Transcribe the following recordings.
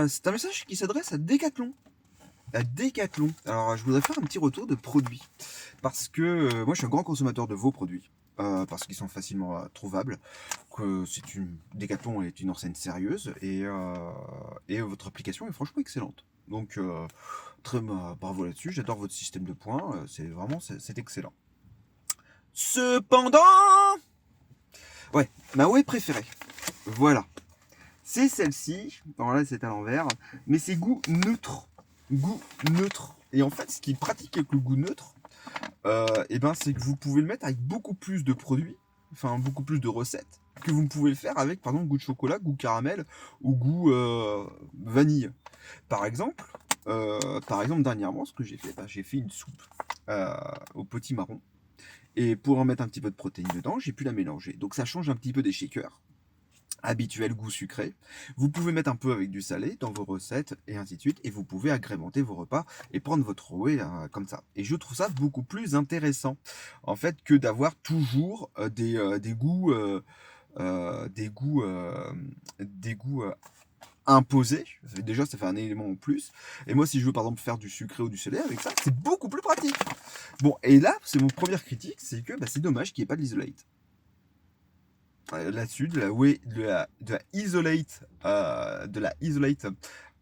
c'est un message qui s'adresse à Decathlon. À Decathlon. Alors, je voudrais faire un petit retour de produits. Parce que moi, je suis un grand consommateur de vos produits. Parce qu'ils sont facilement trouvables. Que Decathlon est une enseigne sérieuse. Et votre application est franchement excellente. Donc, bravo là-dessus. J'adore votre système de points. C'est excellent. Cependant, ouais, ma whey préférée. Voilà. C'est celle-ci. Alors là, c'est à l'envers. Mais c'est goût neutre. Goût neutre. Et en fait, ce qui est pratique avec le goût neutre, c'est que vous pouvez le mettre avec beaucoup plus de produits, enfin beaucoup plus de recettes, que vous pouvez le faire avec, par exemple, goût de chocolat, goût caramel ou goût vanille. Par exemple, dernièrement, ce que j'ai fait, j'ai fait une soupe au potimarron. Et pour en mettre un petit peu de protéines dedans, j'ai pu la mélanger. Donc ça change un petit peu des shakers habituel goût sucré. Vous pouvez mettre un peu avec du salé dans vos recettes et ainsi de suite. Et vous pouvez agrémenter vos repas et prendre votre whey comme ça. Et je trouve ça beaucoup plus intéressant en fait que d'avoir toujours des goûts imposés. Déjà, ça fait un élément en plus. Et moi, si je veux par exemple faire du sucré ou du salé avec ça, c'est beaucoup plus pratique. Bon, et là, c'est mon première critique, c'est que c'est dommage qu'il n'y ait pas de l'isolate. Là-dessus, de la isolate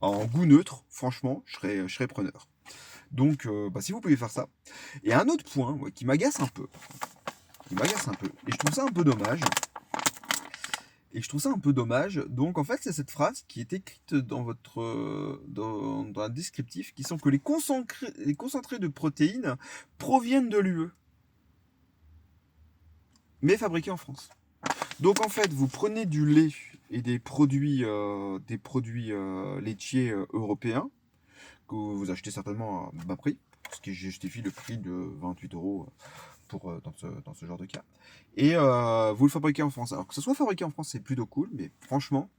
en goût neutre, franchement, je serais preneur. Donc, si vous pouvez faire ça. Et un autre point qui m'agace un peu, et je trouve ça un peu dommage. Donc, en fait, c'est cette phrase qui est écrite dans dans un descriptif, qui sont que les concentrés de protéines proviennent de l'UE, mais fabriqués en France. Donc en fait, vous prenez du lait et des produits laitiers européens que vous achetez certainement à bas prix, ce qui justifie le prix de 28 € dans ce genre de cas. Et vous le fabriquez en France. Alors que ce soit fabriqué en France, c'est plutôt cool, mais franchement,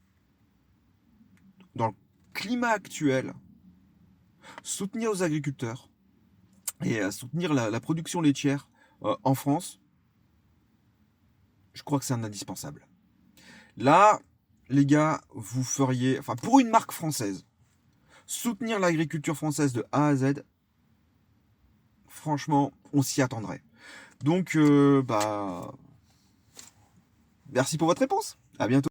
dans le climat actuel, soutenir aux agriculteurs et soutenir la production laitière en France, je crois que c'est un indispensable. Là, les gars, vous feriez, pour une marque française, soutenir l'agriculture française de A à Z, franchement, on s'y attendrait. Donc, merci pour votre réponse. À bientôt.